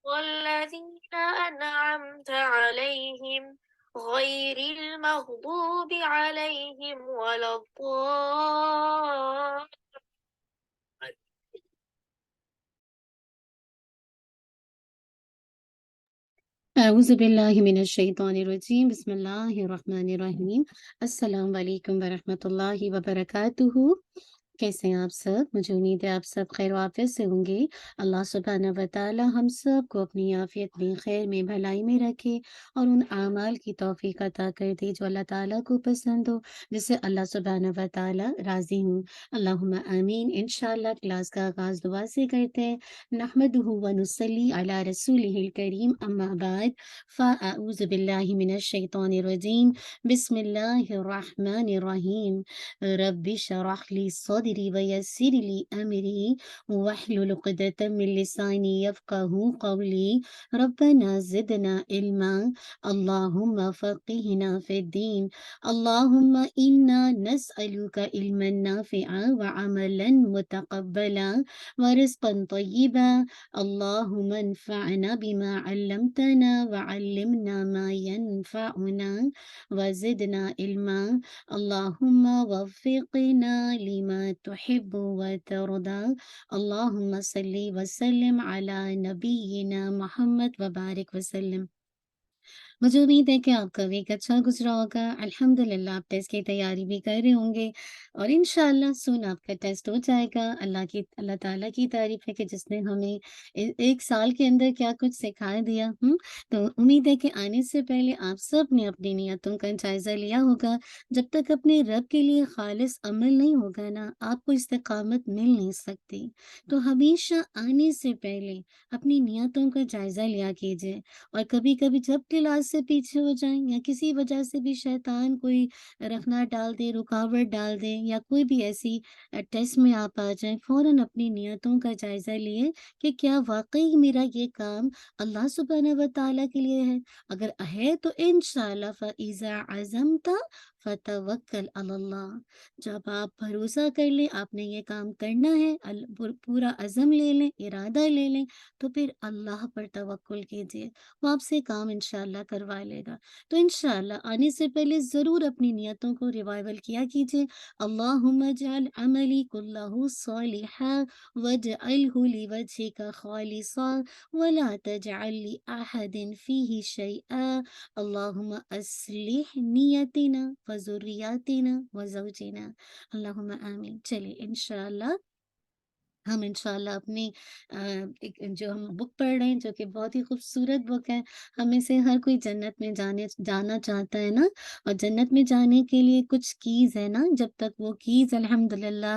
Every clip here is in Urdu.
والذين أنعمت عليهم غير المغضوب عليهم ولا الضالين. أعوذ بالله من الشيطان الرجيم بسم الله الرحمن الرحیم السلام علیکم ورحمۃ اللہ وبرکاتہ۔ کیسے ہیں آپ سب؟ مجھے امید ہے آپ سب خیر و عافیت سے ہوں گے۔ اللہ سبحانہ و تعالی ہم سب کو اپنی عافیت میں، خیر میں، بھلائی میں رکھے اور ان اعمال کی توفیق عطا کر دے جو اللہ تعالیٰ کو پسند ہو، جس سے اللہ سبحانہ و تعالی راضی ہوں۔ اللہم آمین۔ انشاءاللہ کلاس کا آغاز دعا سے کرتے ہیں۔ نحمدہ و نصلی علی رسولہ الکریم، اما بعد فاعوذ باللہ من الشیطان الرجیم بسم اللہ الرحمن الرحیم۔ رب اشرح لي صدري ويسر لي أمري واحلل عقدة من لساني يفقهوا قولي ربنا زدنا علما اللهم فقهنا في الدين اللهم إنا نسألك علما نافعا وعملا متقبلا ورزقا طيبا اللهم انفعنا بما علمتنا وعلمنا ما ينفعنا وزدنا علما اللهم وفقنا لما تحب وترضى اللهم صل وسلم على نبينا محمد وبارك وسلم۔ مجھے امید ہے کہ آپ کا ویک اچھا گزرا ہوگا۔ الحمدللہ آپ ٹیسٹ کی تیاری بھی کر رہے ہوں گے اور انشاءاللہ سون آپ کا ٹیسٹ ہو جائے گا۔ اللہ تعالیٰ کی تعریف ہے کہ جس نے ہمیں ایک سال کے اندر کیا کچھ سکھا دیا۔ تو امید ہے کہ آنے سے پہلے آپ سب نے اپنی نیتوں کا جائزہ لیا ہوگا۔ جب تک اپنے رب کے لیے خالص عمل نہیں ہوگا نا، آپ کو استقامت مل نہیں سکتی۔ تو ہمیشہ آنے سے پہلے اپنی نیتوں کا جائزہ لیا کیجیے، اور کبھی کبھی جب کلاس سے پیچھے ہو جائیں یا کسی وجہ سے بھی شیطان کوئی رخنا ڈال دے، رکاوٹ ڈال دے، یا کوئی بھی ایسی ٹیسٹ میں آپ آ جائیں، فوراً اپنی نیتوں کا جائزہ لیے کہ کیا واقعی میرا یہ کام اللہ سبحانہ و تعالیٰ کے لیے ہے۔ اگر ہے تو انشاءاللہ فَإِذَا عَزَمْتَ فَتَوَكَّلْ عَلَى اللَّهِ، جب آپ بھروسہ کر لیں آپ نے یہ کام کرنا ہے، پورا عزم لے لیں، ارادہ لے لیں، تو پھر اللہ پر توکل کیجیے، وہ آپ سے کام انشاءاللہ کروا لے گا۔ تو انشاءاللہ آنے سے پہلے ضرور اپنی نیتوں کو ریوائول کیا کیجیے۔ اللہم اجعل عملی کلہ صالحا واجعلہ لوجہک خالصا ولا تجعل لأحد فیہ شیئا اللہم اصلح نیتنا وذریاتنا وزوجنا اللہم آمین۔ چلے انشاءاللہ ہم انشاءاللہ اپنی جو ہم بک پڑھ رہے ہیں، جو کہ بہت ہی خوبصورت بک ہے۔ ہمیں سے ہر کوئی جنت میں جانا چاہتا ہے نا، اور جنت میں جانے کے لیے کچھ کیز ہے نا۔ جب تک وہ کیز الحمدللہ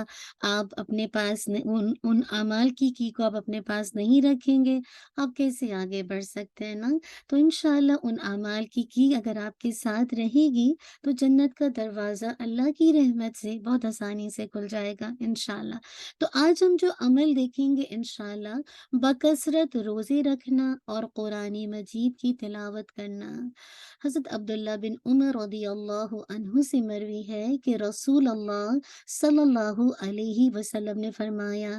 آپ اپنے پاس ان اعمال کی کو آپ اپنے پاس نہیں رکھیں گے، آپ کیسے آگے بڑھ سکتے ہیں نا۔ تو انشاءاللہ ان اعمال کی اگر آپ کے ساتھ رہے گی تو جنت کا دروازہ اللہ کی رحمت سے بہت آسانی سے کھل جائے گا انشاءاللہ۔ تو آج ہم جو عمل دیکھیں گے انشاءاللہ، بکثرت روزے رکھنا اور قرآن مجید کی تلاوت کرنا۔ حضرت عبداللہ بن عمر رضی اللہ عنہ سے مروی ہے کہ رسول اللہ صلی اللہ علیہ وسلم نے فرمایا،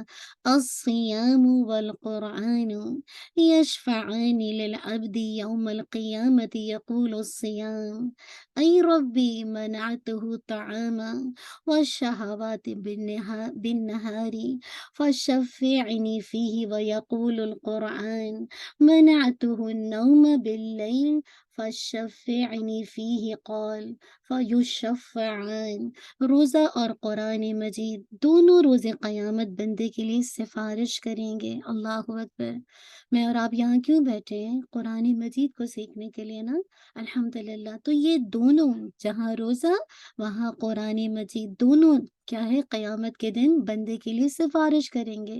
الصیام والقرآن یشفعان للعبد یوم القیامت یقول الصیام ای ربی منعته طعاما والشهوات بالنهار فشفعني فيه ويقول القرآن منعته النوم بالليل فشفعني فيه قال فیشفعان۔ روزہ اور قرآن مجید دونوں روز قیامت بندے کے لیے سفارش کریں گے۔ اللہ اکبر۔ میں اور آپ یہاں کیوں بیٹھے ہیں؟ قرآن مجید کو سیکھنے کے لیے نا، الحمدللہ۔ تو یہ دونوں، جہاں روزہ وہاں قرآن مجید، دونوں کیا ہے؟ قیامت کے دن بندے کے لیے سفارش کریں گے۔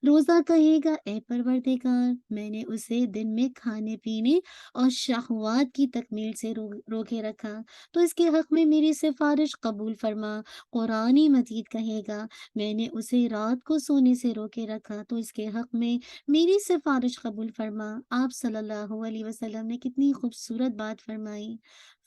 روزہ کہے گا، اے پروردگار، میں نے اسے دن میں کھانے پینے اور شہوات کی تکمیل سے روکے رکھا، تو اس کے حق میں میری سفارش قبول فرما۔ قرآن مجید کہے گا، میں نے اسے رات کو سونے سے روکے رکھا، تو اس کے حق میں میری سفارش قبول فرما۔ آپ صلی اللہ علیہ وسلم نے کتنی خوبصورت بات فرمائی،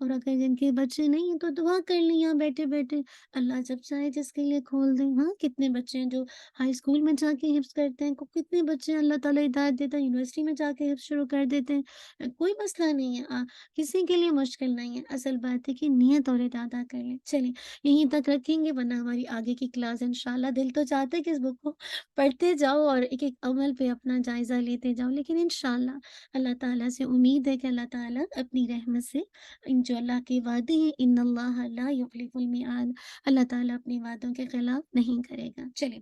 اور اگر جن کے بچے نہیں ہیں تو دعا کر لیں یہاں بیٹھے-بیٹھے، اللہ جب چاہے جس کے لیے کھول دیں۔ ہاں، کتنے بچے ہیں جو ہائی اسکول میں جا کے حفظ کرتے ہیں، کتنے بچے ہیں اللہ تعالیٰ ہدایت دیتا ہے یونیورسٹی میں جا کے حفظ شروع کر دیتے ہیں۔ کوئی مسئلہ نہیں ہے، کسی کے لیے مشکل نہیں ہے، اصل بات ہے کہ نیت اور ارادہ کر لیں۔ چلیے یہیں تک رکھیں گے، ورنہ ہماری آگے کی کلاس انشاءاللہ، دل تو چاہتا ہے کہ اس بک کو پڑھتے جاؤ اور ایک-ایک عمل پہ اپنا جائزہ لیتے جاؤ، لیکن انشاءاللہ اللہ تعالیٰ سے امید ہے کہ اللہ تعالیٰ اپنی رحمت سے جو اللہ کے وعدے ہیں، ان اللہ لا یخلف المیعاد، اللہ تعالیٰ اپنے وعدوں کے خلاف نہیں کرے گا۔ چلیں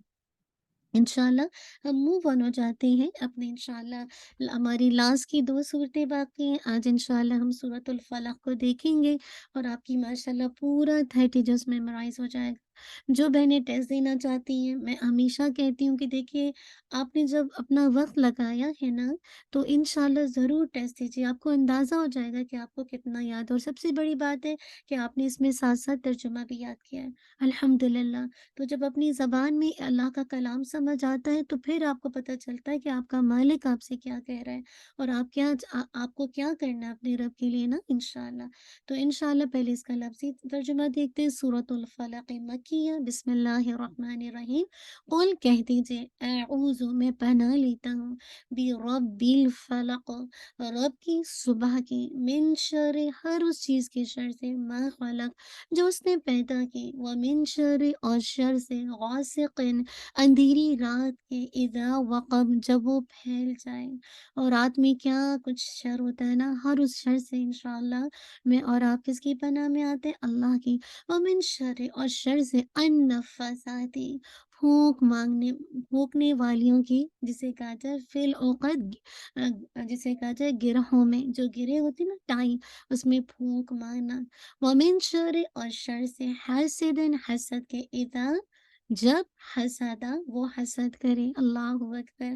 انشاءاللہ ہم موو آن ہو جاتے ہیں اپنے انشاءاللہ ہماری لاسٹ کی 2 صورتیں باقی ہیں۔ آج انشاءاللہ ہم سورۃ الفلق کو دیکھیں گے اور آپ کی ماشاءاللہ پورا 30 جز میمورائز ہو جائے گا۔ جو بہنیں ٹیسٹ دینا چاہتی ہیں، میں ہمیشہ کہتی ہوں کہ دیکھیے آپ نے جب اپنا وقت لگایا ہے نا، تو انشاءاللہ ضرور ٹیسٹ دیجیے، آپ کو اندازہ ہو جائے گا کہ آپ کو کتنا یاد ہے، اور سب سے بڑی بات ہے کہ آپ نے اس میں ساتھ-ساتھ ترجمہ بھی یاد کیا ہے، الحمدللہ۔ تو جب اپنی زبان میں اللہ کا کلام سمجھ آتا ہے تو پھر آپ کو پتہ چلتا ہے کہ آپ کا مالک آپ سے کیا کہہ رہا ہے اور آپ کو کیا کرنا ہے اپنے رب کے لیے نا انشاءاللہ۔ تو انشاءاللہ پہلے اس کا لفظی ترجمہ دیکھتے ہیں۔ سورۃ الفلق مکیہ، بسم اللہ الرحمن الرحیم۔ قل کہہ دیجئے، اعوذ میں پناہ لیتا ہوں، برب الفلق رب کی صبح کی، من شر ہر اس چیز کے شر سے، ما خلق جو اس نے پیدا کی، ومن شر اور شر سے، غاسق اندھیری رات کے، اذا وقب جب وہ پھیل جائے۔ اور رات میں کیا کچھ شر ہوتا ہے نا، ہر اس شر سے انشاءاللہ میں اور آپ کس کی پناہ میں آتے ہیں؟ اللہ کی۔ ومن شر اور شر سے، النفاثاتی پھونکنے والیوں کی، جسے کہا جائے فی العقد، جسے کہا جائے گرہوں میں، جو گرے ہوتے ہیں نا ٹائی، اس میں پھونک مارنا۔ ومن شر اور شر سے، حاسد حسد کے، اذا جب حسدا وہ حسد کرے۔ اللہ اکبر۔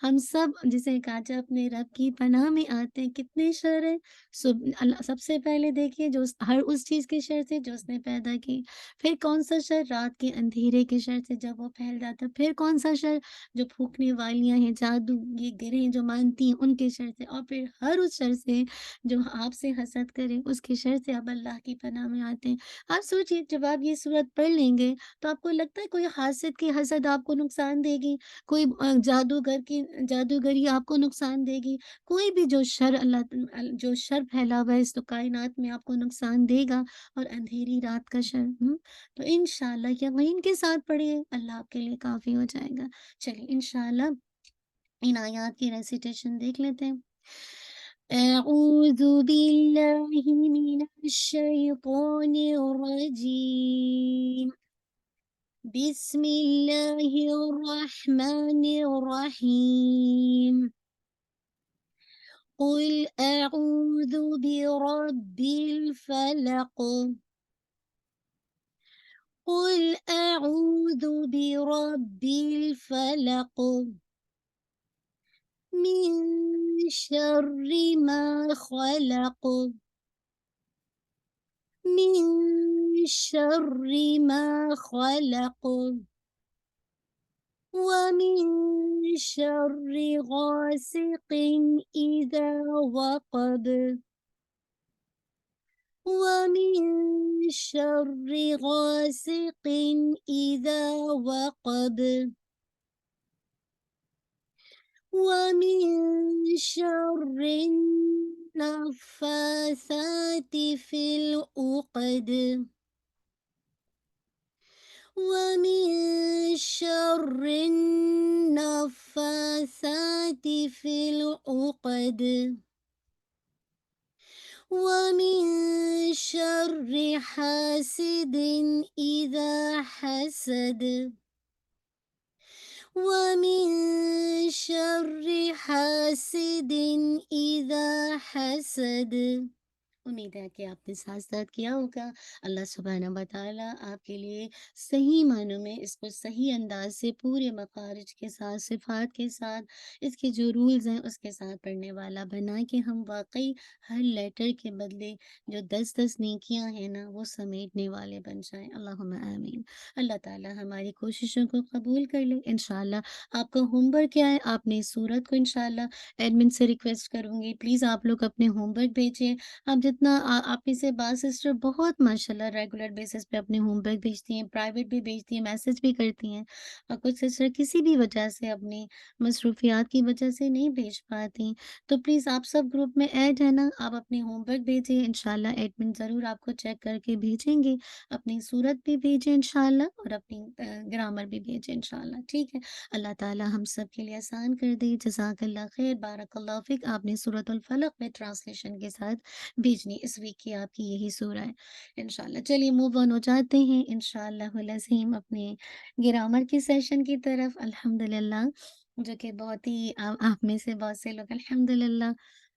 ہم سب جسے کہا جائے اپنے رب کی پناہ میں آتے ہیں۔ کتنے شر ہے؟ سب سے پہلے دیکھیے جو ہر اس چیز کے شر سے جو اس نے پیدا کی، پھر کون سا شر؟ رات کے اندھیرے کے شر سے جب وہ پھیل جاتا ہے، پھر کون سا شر؟ جو پھونکنے والیاں ہیں، جادو، یہ گرہیں جو مانتی ہیں ان کے شر سے، اور پھر ہر اس شر سے جو آپ سے حسد کرے اس کے شر سے اب اللہ کی پناہ میں آتے ہیں۔ آپ سوچئے جب آپ یہ صورت پڑھ لیں گے تو آپ کو لگتا ہے کوئی حاسد کی حسد آپ کو نقصان دے گی، کوئی جادوگر کی جادوگری آپ کو نقصان دے گی، کوئی بھی جو شر پھیلا ہوا ہے اس کائنات میں آپ کو نقصان دے گا، اور اندھیری رات کا شر تو انشاءاللہ یقین کے ساتھ پڑھیے، اللہ آپ کے لیے کافی ہو جائے گا۔ چلیے انشاءاللہ ان آیات کی ریسیٹیشن دیکھ لیتے ہیں۔ اعوذ باللہ من الشیطان الرجیم، بسم اللہ الرحمن الرحیم، قل اعوذ برب الفلق، قل اعوذ برب الفلق، من شر ما خلق، من شر ما خلق، ومن شر غاسق إذا وقب، ومن شر غاسق إذا وقب، ومن شر النفاثات في العقد، ومن شر النفاثات في العقد، ومن شر حاسد إذا حسد، ومن شر حاسد إذا حسد۔ امید ہے کہ آپ نے ساتھ ساتھ کیا ہوگا۔ اللہ سبحانہ وتعالیٰ آپ کے لیے صحیح معنوں میں اس کو صحیح انداز سے پورے مخارج کے ساتھ، صفات کے ساتھ، اس کے جو رولز ہیں اس کے ساتھ پڑھنے والا بنا کہ ہم واقعی ہر لیٹر کے بدلے جو 10 نیکیاں ہیں نا وہ سمیٹنے والے بن جائیں۔ اللہم آمین۔ اللہ تعالیٰ ہماری کوششوں کو قبول کر لے۔ انشاءاللہ آپ کا ہوم ورک کیا ہے؟ آپ نے سورت کو انشاءاللہ ایڈمن سے ریکویسٹ کروں گی پلیز آپ لوگ اپنے ہوم ورک بھیجیں۔ آپ جتنے اتنا آپ میں سے بعض سسٹر بہت ماشاءاللہ ریگولر بیسس پہ اپنے ہوم ورک بھیجتی ہیں، پرائیویٹ بھی بھیجتی ہیں، میسج بھی کرتی ہیں، اور کچھ سسٹر کسی بھی وجہ سے اپنی مصروفیات کی وجہ سے نہیں بھیج پاتی۔ تو پلیز آپ سب گروپ میں ایڈ ہے نا، آپ اپنے ہوم ورک بھیجیں، انشاءاللہ ایڈمن ضرور آپ کو چیک کر کے بھیجیں گے۔ اپنی صورت بھی بھیجیں انشاءاللہ، اور اپنی گرامر بھی بھیجیں انشاءاللہ، ٹھیک ہے؟ اللہ تعالی ہم سب کے لیے آسان کر دے۔ جزاک اللہ خیر، بارک اللہ فیک۔ آپ نے سورۃ الفلق میں ٹرانسلیشن کے ساتھ بھیجنی، اس ویک کی آپ کی یہی سورہ ہے انشاءاللہ۔ چلیے موو آن ہو جاتے ہیں انشاءاللہ العظیم اپنے گرامر کی سیشن کی طرف، الحمدللہ، جو کہ بہت ہی آپ میں سے بہت سے لوگ الحمدللہ،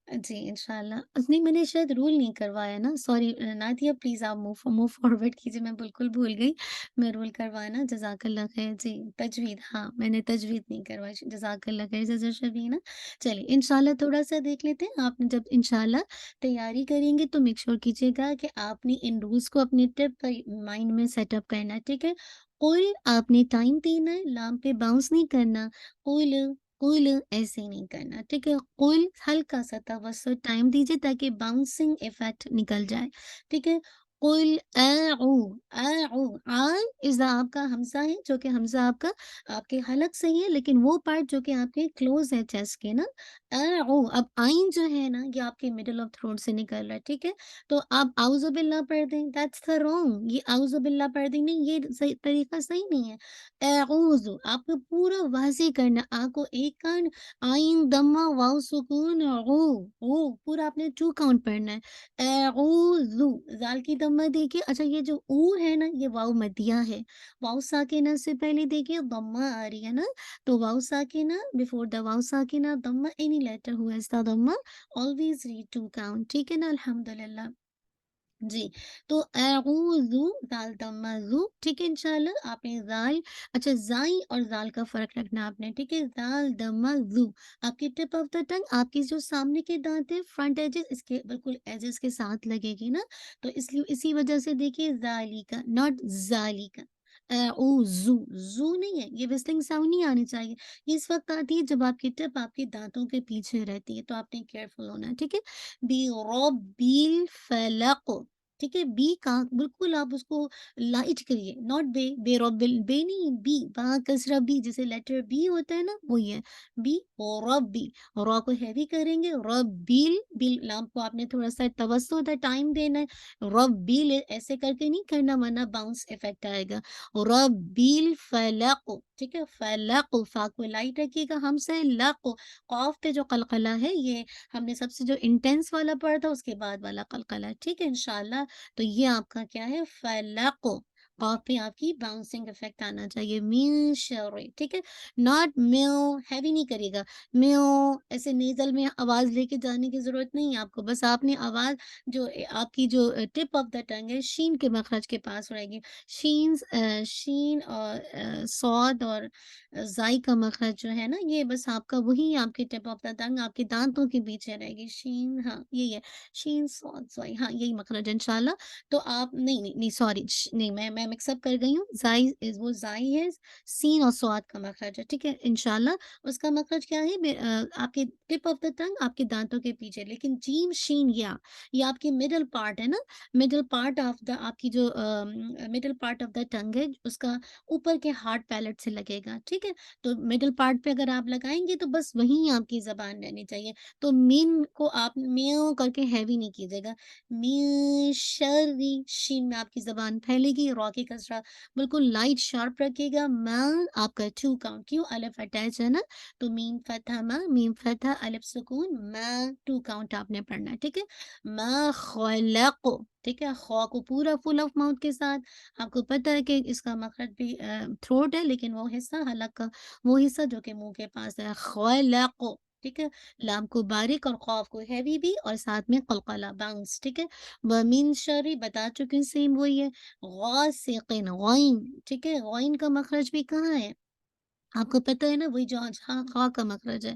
جی انشاءاللہ، نہیں میں نے شاید رول نہیں کروایا نا، سوری نادیہ، پلیز آپ موو فارورڈ کیجیے، میں بالکل بھول گئی، میں رول کروانا، جزاک اللہ خیر۔ جی تجوید، ہاں میں نے تجوید نہیں کروائی، جزاک اللہ خیر جزا شبینہ۔ چلیے انشاءاللہ تھوڑا سا دیکھ لیتے ہیں، آپ نے جب انشاءاللہ تیاری کریں گے تو میک شور کیجیے گا کہ آپ نے ان رولز کو اپنے ٹپ پر مائنڈ میں سیٹ اپ کرنا ہے، ٹھیک ہے؟ قل آپ نے ٹائم دینا ہے، لام پہ باؤنس نہیں کرنا، قل قل ایسے نہیں کرنا، ٹھیک ہے؟ قل ہلکا سا توسط ٹائم دیجیے تاکہ باؤنسنگ افیکٹ نکل جائے، ٹھیک ہے؟ قل اعو اعو آ اذا آپ کا حمزہ ہے، جو کہ حمزہ آپ کے حلق سے ہی ہے، لیکن وہ پارٹ جو کہ آپ کے کلوز ہے چیسٹ کے نا، اعو، اب آئین جو ہے نا یہ آپ کے مڈل آف تھروٹ سے نکل رہا ہے، ٹھیک ہے؟ تو آپ اعوذ باللہ پڑھ دیں، دیٹس the wrong، یہ اعوذ باللہ پڑھ دیں نہیں، یہ صحیح طریقہ صحیح نہیں ہے۔ اعوذ آپ کو پورا واضح کرنا، آ کو ایک کان، آئین دمہ واو سکون، او پورا آپ نے 2 کاؤنٹ پڑھنا ہے۔ اعوذ، زال کی دمہ دیکھیے، اچھا یہ جو او ہے نا یہ واو مدیہ ہے، واو ساکنہ سے پہلے دیکھیے دمہ آ رہی ہے نا، تو واو ساکنہ بفور دا واو ساکنہ دمہ، اینی لیٹر ہوا اس کا دمہ، always read 2 count، ٹھیک ہے نا؟ الحمدللہ، جی۔ تو اعوذ، زال دمہ زو، ٹھیک ہے؟ انشاءاللہ آپ نے زال، اچھا زائی اور زال کا فرق رکھنا آپ نے، ٹھیک ہے؟ زال دمہ زو، آپ کی ٹپ آف دا ٹنگ، آپ کی جو سامنے کے دانت ہیں فرنٹ ایجز اس کے بالکل ایجز کے ساتھ لگے گی نا، تو اس لیے اسی وجہ سے دیکھیے زالی کا ناٹ زالی کا، اعوذ، زو نہیں ہے، یہ وسلنگ ساؤنڈ نہیں آنی چاہیے، یہ اس وقت آتی ہے جب آپ کی ٹپ آپ کے دانتوں کے پیچھے رہتی ہے، تو آپ نے کیئرفل ہونا ہے، ٹھیک ہے؟ بی رب الفلق، ٹھیک ہے؟ بی کا بالکل آپ اس کو لائٹ کریے، ناٹ بے، بے رب بے نہیں، بی با کسرہ بی، جیسے لیٹر بی ہوتا ہے نا وہی ہے بی، ربی، را کو ہیوی کریں گے، ربیل بیل، لام کو آپ نے تھوڑا سا توسط ہے ٹائم دینا ہے، ربیل ایسے کر کے نہیں کرنا ورنہ باؤنس افیکٹ آئے گا، ربیل فلق، ٹھیک ہے؟ فلق، فا کو لائٹ رکھیے گا، ہم سے لق، قاف پہ جو قلقلہ ہے یہ ہم نے سب سے جو انٹینس والا پڑھا تھا اس کے بعد والا قلقلہ ہے، ٹھیک ہے انشاءاللہ؟ تو یہ آپ کا کیا ہے؟ فلق، قاف پہ آپ کی باؤنسنگ افیکٹ آنا چاہیے، من شر، ٹھیک ہے؟ ناٹ میو، ہیوی نہیں کرے گا، میو ایسے نیزل میں آواز لے کے جانے کی ضرورت نہیں ہے آپ کو، بس آپ نے آواز جو آپ کی جو ٹپ آف دا ٹنگ ہے شین کے مخرج کے پاس رہے گی، شین اور صاد اور زائی کا مخرج جو ہے نا یہ بس آپ کا وہی آپ کے ٹپ آف دا ٹنگ آپ کے دانتوں کے پیچھے رہے گی، شین، ہاں یہی ہے، شین صاد زائی، ہاں یہی مخرج ہے انشاءاللہ۔ تو آپ نہیں سوری، نہیں میں مکس اپ کر گئی ہوں، زائی وہ زائی ہے، سین اور صاد کا مخرج ہے، ٹھیک ہے انشاءاللہ؟ اس کا مخرج کیا ہے؟ آپ کے ٹپ آف دا ٹنگ آپ کے دانتوں کے پیچھے، لیکن جیم شین یا یہ آپ کی مڈل پارٹ ہے نا، مڈل پارٹ آف دا آپ کی جو مڈل پارٹ آف دا ٹنگ ہے اس کا اوپر کے ہارڈ پیلٹ سے لگے گا، ٹھیک ہے؟ تو مڈل پارٹ پہ اگر آپ لگائیں گے تو بس وہیں آپ کی زبان رہنی چاہیے، تو مین کو آپ میو کر کے ہیوی نہیں کیجیے گا، من شری، شین میں آپ کی زبان پھیلے گی، را کی کسرہ بالکل لائٹ شارپ رکھے گا، ما آپ کا 2 کاؤنٹ، کیوں؟ الف اٹیچ ہے نا، تو میم فتح ما، میم فتح الف سکون ما، 2 کاؤنٹ آپ نے پڑھنا ہے، ٹھیک ہے؟ ما خلق، ٹھیک ہے؟ خوا کو پورا فل آف ماؤتھ کے ساتھ، آپ کو پتہ ہے کہ اس کا مخرج بھی تھروٹ ہے، لیکن وہ حصہ حلق کا وہ حصہ جو کہ منہ کے پاس ہے، خلق، ٹھیک ہے؟ لام کو باریک اور خوف کو ہیوی بھی، اور ساتھ میں قلقلہ باؤنس، ٹھیک ہے؟ ومن شری بتا چکے ہیں، سیم وہی ہے، غاسقن، غائن، ٹھیک ہے؟ غائن کا مخرج بھی کہاں ہے آپ کو پتہ ہے نا، وہی جو آج ہاں خا کا مخرج ہے،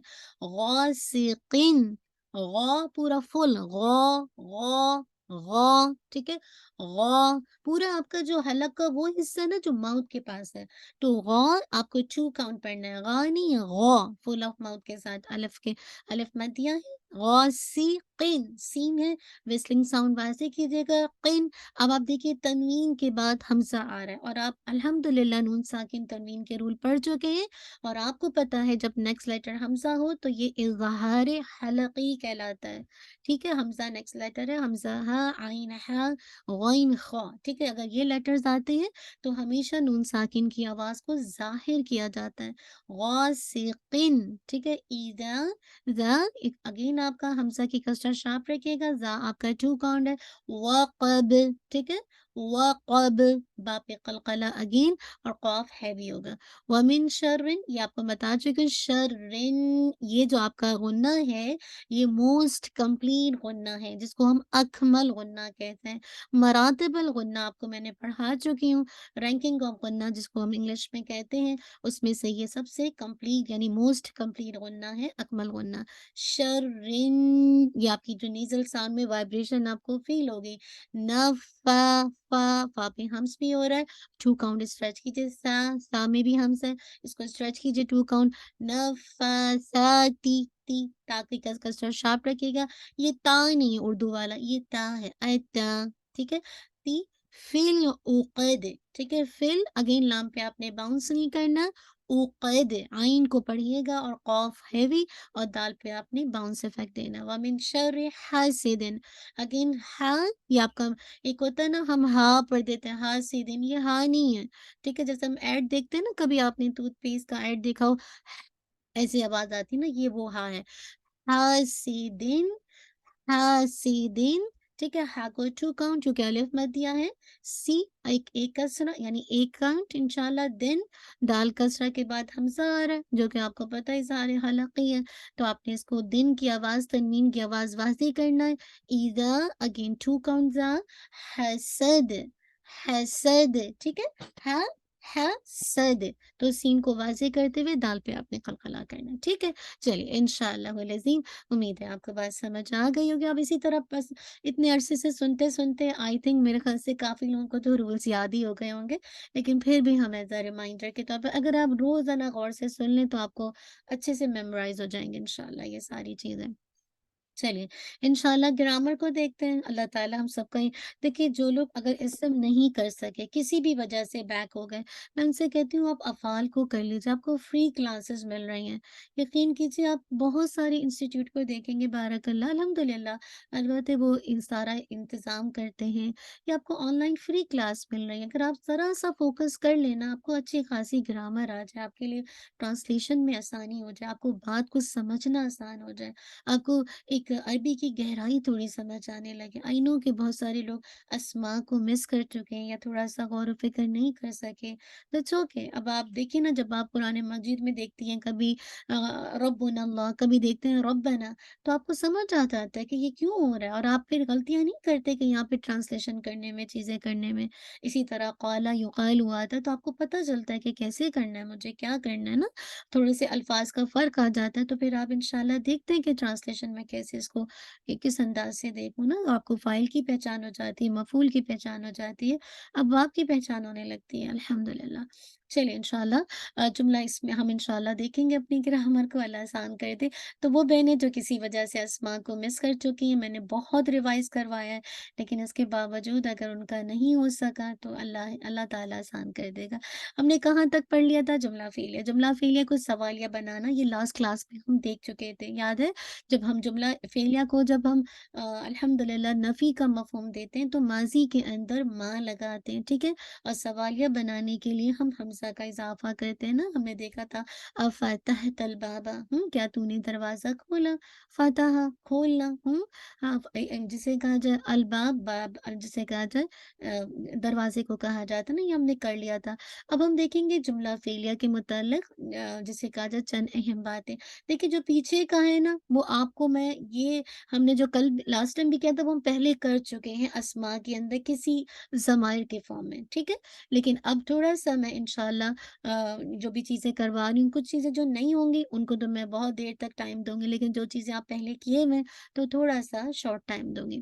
غاسقن، غا پورا فل، غا غا غا، ٹھیک ہے؟ غا پورا آپ کا جو حلق کا وہ حصہ ہے نا جو ماؤتھ کے پاس ہے، تو غا آپ کو 2 کاؤنٹ پڑھنا ہے، غا نہیں ہے غا، فل آف ماؤتھ کے ساتھ الف مدیہ ہے، غاسقین سین ہے، وسلنگ ساؤنڈ ویسے کیجیے گا قین۔ اب آپ دیکھیے تنوین کے بعد حمزہ آ رہا ہے اور آپ الحمدللہ نون ساکن تنوین کے رول پڑھ چکے ہیں، اور آپ کو پتا ہے جب نیکسٹ لیٹر حمزہ ہو تو یہ اظہار حلقی کہلاتا ہے، ٹھیک ہے؟ حمزہ نیکسٹ لیٹر ہے، حمزہ ہا عین ہا غین خا، ٹھیک ہے؟ اگر یہ لیٹرز آتے ہیں تو ہمیشہ نون ساکن کی آواز کو ظاہر کیا جاتا ہے، غاسقین، ٹھیک ہے؟ ایذا ذا اگین آپ کا حمزہ کی کسرہ شارپ رکھیے گا، ذا آپ کا 2 کاؤنٹ ہے، وقب، ٹھیک ہے؟ وقب، با پہ قلقلہ اگین اور قاف ہیوی ہوگا، ومن شرن یہ آپ کو بتا چکے، شرن یہ جو آپ کا غنہ ہے یہ موسٹ کمپلیٹ غنہ ہے جس کو ہم اکمل غنہ کہتے ہیں، مراتب الغنہ آپ کو میں نے پڑھا چکی ہوں، رینکنگ آف غنہ جس کو ہم انگلش میں کہتے ہیں، اس میں سے یہ سب سے کمپلیٹ یعنی موسٹ کمپلیٹ غنہ ہے اکمل غنہ، شرن یہ آپ کی جو نیزل ساؤنڈ میں وائبریشن آپ کو فیل ہوگی، نفا فا پہ ہمس بھی ہو رہا ہے، 2 کاؤنٹ اسٹریچ کیجیے، سا میں بھی ہمس ہے، اس کو اسٹریچ کیجیے 2 کاؤنٹ، نفاساتی تی تا کی کسر شارپ رکھیے گا، یہ تا نہیں ہے اردو والا، یہ تا ہے اتا، ٹھیک ہے؟ تی فل عقد، ٹھیک ہے؟ فل اگین لام پہ آپ نے باؤنس نہیں کرنا، عقد عین کو پڑھیے گا اور قاف ہیوی اور دال پہ آپ نے باؤنس افیکٹ دینا، ومن شر حاسد اگین ہا یہ آپ کا ایک ہوتا ہے نا ہم ہا پڑھ دیتے ہیں حاسدن، یہ ہا نہیں ہے، ٹھیک ہے؟ جیسے ہم ایڈ دیکھتے ہیں نا، کبھی آپ نے ٹوتھ پیسٹ کا ایڈ دیکھا ہو ایسی آواز آتی نا، یہ وہ ہا ہے، حاسدین حاسدین، ٹھیک ہے؟ ہا کو 2 کاؤنٹ کیونکہ الف مت دیا ہے، سی ایک کسرہ یعنی 1 کاؤنٹ انشاءاللہ، دین دال کسرہ کے بعد حمزہ آ رہا ہے جو کہ آپ کو پتہ ہے اظہار حلقی ہے، تو آپ نے اس کو دن کی آواز تنوین کی آواز واضح کرنا ہے، ایذا اگین 2 کاؤنٹ ذا، حسد حسد، ٹھیک ہے؟ حسد تو سین کو واضح کرتے ہوئے دال پہ آپ نے قلقلہ کرنا ہے، ٹھیک ہے؟ چلیے انشاءاللہ العظیم امید ہے آپ کو بات سمجھ آ گئی ہوگی، آپ اسی طرح بس اتنے عرصے سے سنتے سنتے آئی تھنک میرے خیال سے کافی لوگوں کو تو رولز یاد ہی ہو گئے ہوں گے، لیکن پھر بھی ہم ایز اے ریمائنڈر کے طور پر اگر آپ روزانہ غور سے سن لیں تو آپ کو اچھے سے میمورائز ہو جائیں گے انشاءاللہ یہ ساری چیزیں۔ چلیے انشاءاللہ گرامر کو دیکھتے ہیں، اللہ تعالیٰ ہم سب کا ہی دیکھیے، جو لوگ اگر اس سب نہیں کر سکے کسی بھی وجہ سے بیک ہو گئے، میں ان سے کہتی ہوں آپ افعال کو کر لیجیے، آپ کو فری کلاسز مل رہی ہیں، یقین کیجیے آپ بہت سارے انسٹیٹیوٹ کو دیکھیں گے بارک اللہ الحمدللہ، البتہ وہ سارا انتظام کرتے ہیں یا آپ کو آن لائن فری کلاس مل رہی ہے، اگر آپ ذرا سا فوکس کر لینا آپ کو اچھی خاصی گرامر آ جائے، آپ کے لیے ٹرانسلیشن میں آسانی ہو جائے، آپ کو بات کو سمجھنا آسان ہو جائے، آپ کو ایک عربی کی گہرائی تھوڑی سمجھ آنے لگے، آئی نو کہ بہت سارے لوگ اسما کو مس کر چکے ہیں یا تھوڑا سا غور و فکر نہیں کر سکے، تو اوکے، اب آپ دیکھیں نا جب آپ قرآن مجید میں دیکھتی ہیں کبھی ربنا اللہ، کبھی دیکھتے ہیں ربنا، تو آپ کو سمجھ آ جاتا ہے کہ یہ کیوں ہو رہا ہے، اور آپ پھر غلطیاں نہیں کرتے کہ یہاں پہ ٹرانسلیشن کرنے میں چیزیں کرنے میں، اسی طرح قالا یقال ہوا تھا تو آپ کو پتہ چلتا ہے کہ کیسے کرنا ہے، مجھے کیا کرنا ہے نا، تھوڑے سے الفاظ کا فرق آ جاتا ہے، تو پھر آپ انشاءاللہ دیکھتے ہیں کہ ٹرانسلیشن میں کیسے اس کو کس انداز سے دیکھوں نا، آپ کو فائل کی پہچان ہو جاتی ہے، مفعول کی پہچان ہو جاتی ہے، اب آپ کی پہچان ہونے لگتی ہے الحمدللہ۔ چلیے انشاءاللہ جملہ اس میں ہم انشاءاللہ دیکھیں گے اپنی گرامر کو، اللہ آسان کر دے، تو وہ بہنیں جو کسی وجہ سے اسما کو مس کر چکی ہیں، میں نے بہت ریوائز کروایا ہے لیکن اس کے باوجود اگر ان کا نہیں ہو سکا تو اللہ تعالیٰ آسان کر دے گا۔ ہم نے کہاں تک پڑھ لیا تھا؟ جملہ فعلیہ، جملہ فعلیہ کو سوالیہ بنانا، یہ لاسٹ کلاس میں ہم دیکھ چکے تھے، یاد ہے؟ جب ہم جملہ فعلیہ کو جب ہم الحمدللہ نفی کا مفہوم دیتے ہیں تو ماضی کے اندر ماں لگاتے ہیں، ٹھیک ہے؟ اور سوالیہ بنانے کے لیے ہم حمزہ کا اضافہ کرتے ہیں نا، ہم نے دیکھا تھا افتحت البابا، کیا تو نے دروازہ کھولا، فتح کھولنا، ہاں جسے کہا جائے الباب باب، جسے کہا جائے دروازے کو کہا جاتا ہے نا، یہ ہم نے کر لیا تھا۔ اب ہم دیکھیں گے جملہ فعلیہ کے متعلق جسے کہا جائے چند اہم باتیں، دیکھیے جو پیچھے کا ہے نا وہ آپ کو میں یہ ہم نے جو کل لاسٹ ٹائم بھی کیا تھا وہ ہم پہلے کر چکے ہیں اسما کے اندر کسی ضمائر کے فارم میں، ٹھیک ہے؟ لیکن اب تھوڑا سا میں انشاءاللہ جو بھی چیزیں کروا رہی ہوں، کچھ چیزیں جو نہیں ہوں گی ان کو تو میں بہت دیر تک ٹائم دوں گی، لیکن جو چیزیں آپ پہلے کیے ہوئے تو تھوڑا سا شارٹ ٹائم دوں گی۔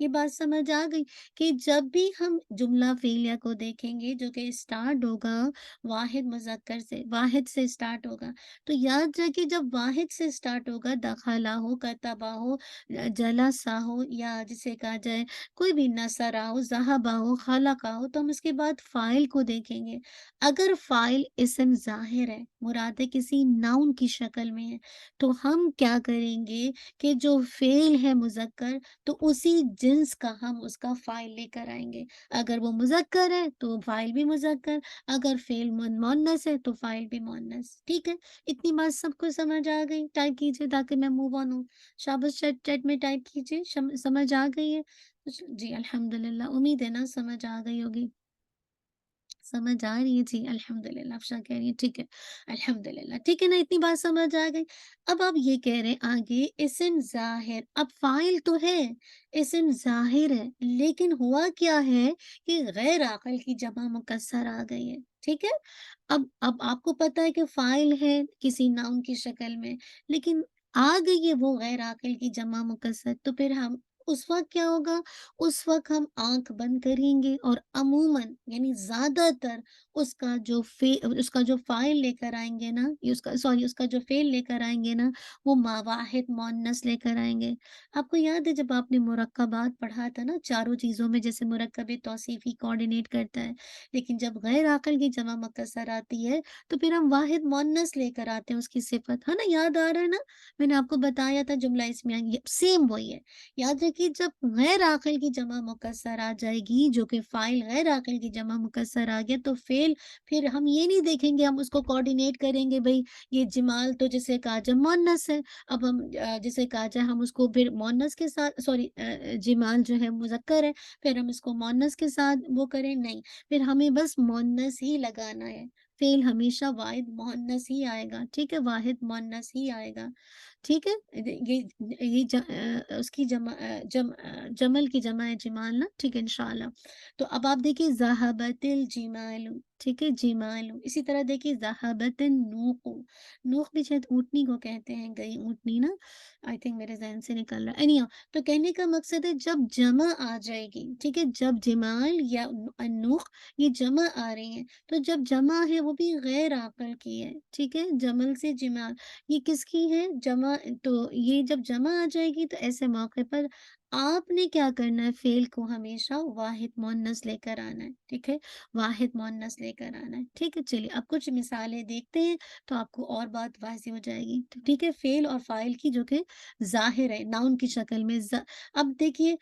یہ بات سمجھ آ گئی کہ جب بھی ہم جملہ فعلیہ کو دیکھیں گے جو کہ اسٹارٹ ہوگا واحد مذکر سے، واحد سے اسٹارٹ ہوگا، تو یاد رکھیے جب واحد سے اسٹارٹ ہوگا، دخلا ہو، کتبا ہو، جلسا ہو، یا جسے کہا جائے کوئی بھی نصرا ہو، ذہبا ہو، خلقا ہو، تو ہم اس کے بعد فاعل کو دیکھیں گے۔ اگر فاعل اسم ظاہر ہے، مراد ہے کسی ناؤن کی شکل میں ہے، تو ہم کیا کریں گے کہ جو فعل ہے مذکر، تو اسی جنس کا ہم اس کا فاعل لے کر آئیں گے۔ اگر وہ مذکر ہے تو فاعل بھی مذکر، اگر فعل مؤنث ہے تو فاعل بھی مؤنث۔ ٹھیک ہے، اتنی بات سب کو سمجھ آ گئی؟ ٹائپ کیجیے تاکہ میں موو آن ہوں۔ شاباش، چیٹ چیٹ میں ٹائپ کیجیے، سمجھ آ گئی ہے؟ جی الحمدللہ، امید ہے نا سمجھ آ گئی ہوگی۔ سمجھ آ رہی ہے؟ جی الحمدللہ، افشا کہہ رہی ہے ٹھیک ہے، الحمدللہ ٹھیک ہے نا، اتنی بات سمجھ آ گئی۔ اب آپ یہ کہہ رہے ہیں آگے اسم ظاہر، اب فاعل تو ہے، اسم ظاہر ہے، لیکن ہوا کیا ہے کہ غیر عاقل کی جمع مکسر آ گئی ہے۔ ٹھیک ہے، اب آپ کو پتا ہے کہ فاعل ہے کسی ناؤن کی شکل میں، لیکن آ گئی ہے وہ غیر عاقل کی جمع مکسر، تو پھر ہم اس وقت کیا ہوگا؟ اس وقت ہم آنکھ بند کریں گے اور عموماً یعنی زیادہ تر اس کا جو فاعل لے کر آئیں گے نا، اس کا جو فعل لے کر آئیں گے نا، وہ واحد مؤنث لے کر آئیں گے۔ آپ کو یاد ہے جب آپ نے مرکبات پڑھا تھا نا، چاروں چیزوں میں جیسے مرکب توصیفی کوآرڈینیٹ کرتا ہے، لیکن جب غیر عاقل کی جمع مکسر آتی ہے تو پھر ہم واحد مؤنث لے کر آتے ہیں اس کی صفت، ہے نا؟ یاد آ رہا ہے نا؟ میں نے آپ کو بتایا تھا جملہ اسمیہ سیم وہی ہے۔ یاد رکھیے جب غیر عاقل کی جمع مکسر آ جائے گی، جو کہ فاعل غیر عاقل کی جمع مکسر آ گیا، تو فعل پھر ہم یہ نہیں دیکھیں گے، ہم اس کو کوآرڈینیٹ کریں گے بھئی یہ جمال تو جسے کہا جائے مؤنث ہے، اب ہم جسے کہا جائے ہم اس کو پھر مؤنث کے ساتھ جمال جو ہے مذکر ہے، پھر ہم اس کو مؤنث کے ساتھ وہ کریں، نہیں، پھر ہمیں بس مؤنث ہی لگانا ہے، فعل ہمیشہ واحد مؤنث ہی آئے گا۔ ٹھیک ہے، واحد مؤنث ہی آئے گا۔ ٹھیک ہے، اس کی جمل کی جمع ہے جمال نا، ٹھیک ہے انشاءاللہ۔ تو اب آپ دیکھیے ذہبت الجمال، ٹھیک ہے، جمال، اسی طرح دیکھیے ذہبت النوق، نوق بھی شاید اونٹنی کو کہتے ہیں، گئی اونٹنی نا، آئی تھنک میرے ذہن سے نکل رہا ہے، تو کہنے کا مقصد ہے جب جمع آ جائے گی، ٹھیک ہے، جب جمال یا النوق یہ جمع آ رہی ہیں، تو جب جمع ہے وہ بھی غیر عاقل کی ہے، ٹھیک ہے، جمل سے جمال یہ کس کی ہے؟ جمع، تو یہ جب جمع آ جائے گی تو ایسے موقع پر آپ نے کیا کرنا ہے؟ فعل کو ہمیشہ واحد مؤنث لے کر آنا ہے، ٹھیک ہے، واحد مؤنث لے کر آنا ہے، ٹھیک ہے۔ چلیے اب کچھ مثالیں دیکھتے ہیں تو آپ کو اور بات واضح ہو جائے گی، ٹھیک ہے، فعل اور فاعل کی جو کہ ظاہر ہے ناؤن کی شکل میں۔ اب دیکھیے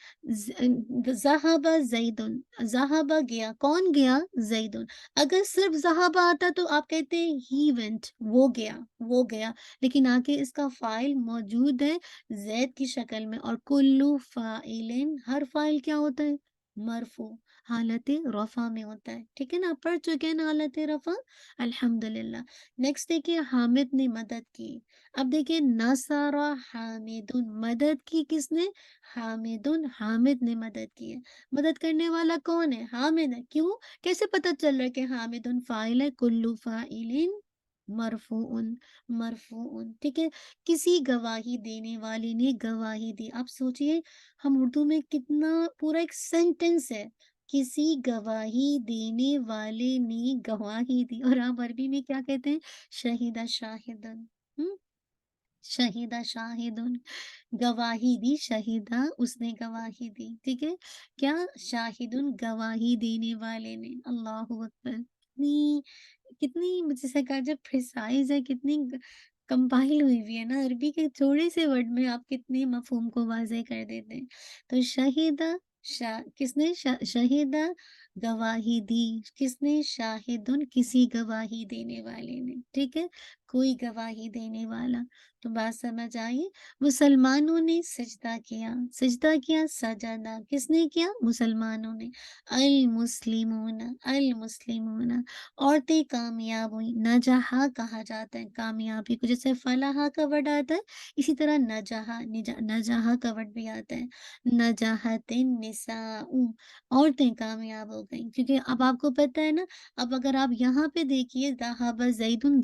ذہب زیدن، ذہب گیا، کون گیا؟ زیدن۔ اگر صرف ذہب آتا تو آپ کہتے ہیں ہی وینٹ، وہ گیا، وہ گیا، لیکن آگے اس کا فاعل موجود ہے زید کی شکل میں، اور کلو فاعلن، ہر فاعل کیا ہوتا ہے؟ مرفوع، حالت رفع میں ہوتا ہے، ٹھیک ہے نا؟ آپ پڑھ چکے ہیں نا حالت رفع، الحمدللہ۔ نیکسٹ دیکھیے حامد نے مدد کی، اب دیکھیے نصر حامد، مدد کی کس نے؟ حامد، حامد نے مدد کی ہے، مدد کرنے والا کون ہے؟ حامد ہے، کیوں؟ کیسے پتہ چل رہا ہے کہ حامد فاعل ہے؟ کلو فاعل مرفوع، مرفوع، ٹھیک ہے، کسی گواہی دینے والے نے گواہی دی۔ آپ سوچئے ہم اردو میں کتنا پورا ایک سینٹنس ہے، کسی گواہی دینے والے نے گواہی دی، اور آپ عربی میں کیا کہتے ہیں؟ شہیدہ شاہدن، شہیدہ شاہدن، گواہی دی، شہیدہ اس نے گواہی دی، ٹھیک ہے، کیا؟ شاہدن، گواہی دینے والے نے، اللہ اکبر، کتنی کتنی جیسے کہا جائے پریسائز ہے، کتنی کمپائل ہوئی ہوئی ہے نا، عربی کے تھوڑے سے ورڈ میں آپ کتنے مفہوم کو واضح کر دیتے ہیں۔ تو شہیدہ، کس نے؟ شہیدہ، گواہی دی، کس نے؟ شاہدن، کسی گواہی دینے والے نے، ٹھیک ہے، کوئی گواہی دینے والا۔ تو بات سمجھ آئی؟ مسلمانوں نے سجدہ کیا، سجدہ کیا، سجدہ، کس نے کیا؟ مسلمانوں نے۔ المسلمون، المسلمون، عورتیں کامیاب ہوئی، نجحا کہا جاتا ہے کامیابی کو، جیسے فلاح کا ورڈ آتا ہے اسی طرح نجحا، نجحا کا ورڈ بھی آتا ہے، نجحت النساء، عورتیں کامیاب ہو گئیں، کیونکہ اب آپ کو پتہ ہے نا، اب اگر آپ یہاں پہ دیکھیے ذہب زید،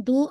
2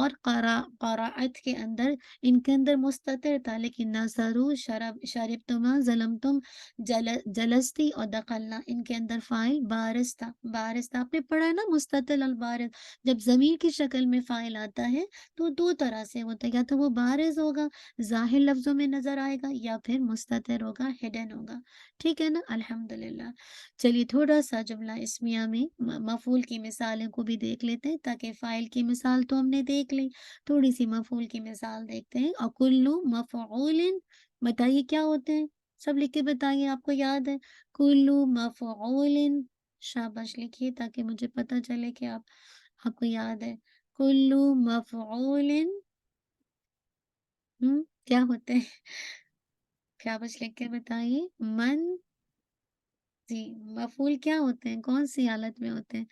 اور قراءت کے اندر ان کے اندر مستتر تھا، لیکن نظرو شربتما ظلمتم جلستی اور دخلنا ان کے اندر فاعل بارز تھا. بارز تھا آپ نے پڑھا ہے نا، مستتر البارز. جب ضمیر کی شکل میں فاعل آتا ہے تو دو طرح سے ہوتا ہے، یا تو وہ بارز ہوگا، ظاہر لفظوں میں نظر آئے گا، یا پھر مستتر ہوگا، ہڈن ہوگا. ٹھیک ہے نا، الحمدللہ. چلیے تھوڑا سا جملہ اسمیہ میں مفعول کی مثالیں کو بھی دیکھ لیتے ہیں، تاکہ فاعل کی مثال تو ہم نے دیکھ لی، تھوڑی سی مفعول کی مثال دیکھتے ہیں. اور کلو مفعول، بتائیے کیا ہوتے ہیں، سب لکھ کے بتائیے، آپ کو یاد ہے؟ کلو مفعول، شاباش لکھیے تاکہ مجھے پتہ چلے کہ آپ کو یاد ہے. کلو مفعول کیا ہوتے ہیں؟ شاباش لکھ کے بتائیے. جی، مفعول کیا ہوتے ہیں، کون سی حالت میں ہوتے ہیں؟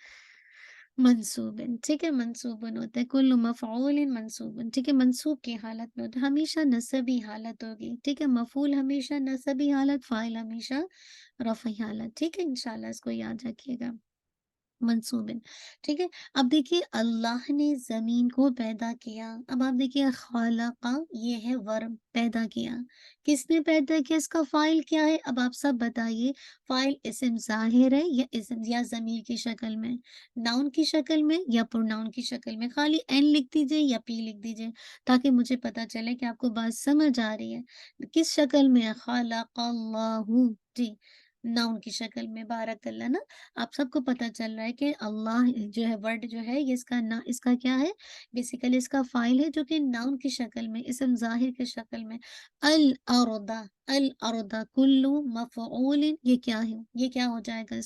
منصوبن. ٹھیک ہے، منصوبن ہوتا ہے. کل مفعول منصوبن. ٹھیک ہے، منصوب کی حالت میں ہوتا ہے، ہمیشہ نصبی حالت ہوگی. ٹھیک ہے، مفعول ہمیشہ نصبی حالت، فاعل ہمیشہ رفعی حالت. ٹھیک ہے، انشاءاللہ اس کو یاد رکھیے گا. منصوبن. ٹھیک ہے، اب دیکھیے اللہ نے زمین کو پیدا کیا. اب آپ دیکھیے خالقہ، یہ ہے ورب، پیدا کیا. کس نے پیدا کیا، اس کا فاعل کیا ہے؟ اب آپ سب بتائیے، فاعل اسم ظاہر ہے یا اسم یا ضمیر کی شکل میں، ناؤن کی شکل میں یا پروناؤن کی شکل میں؟ خالی این لکھ دیجئے یا پی لکھ دیجئے تاکہ مجھے پتا چلے کہ آپ کو بات سمجھ آ رہی ہے. کس شکل میں ہے؟ خالق اللہ. جی، ناؤن کی شکل میں. بارک اللہ نا. آپ سب کو پتہ چل رہا ہے کہ اللہ جو ہے ورڈ جو ہے یہ اس کا کیا ہے، بیسیکلی اس کا فاعل ہے، جو کہ ناؤن کی شکل میں، اسم ظاہر کی شکل میں. الارض، الارض کلو مفعول، یہ کیا ہے، یہ کیا ہو جائے گا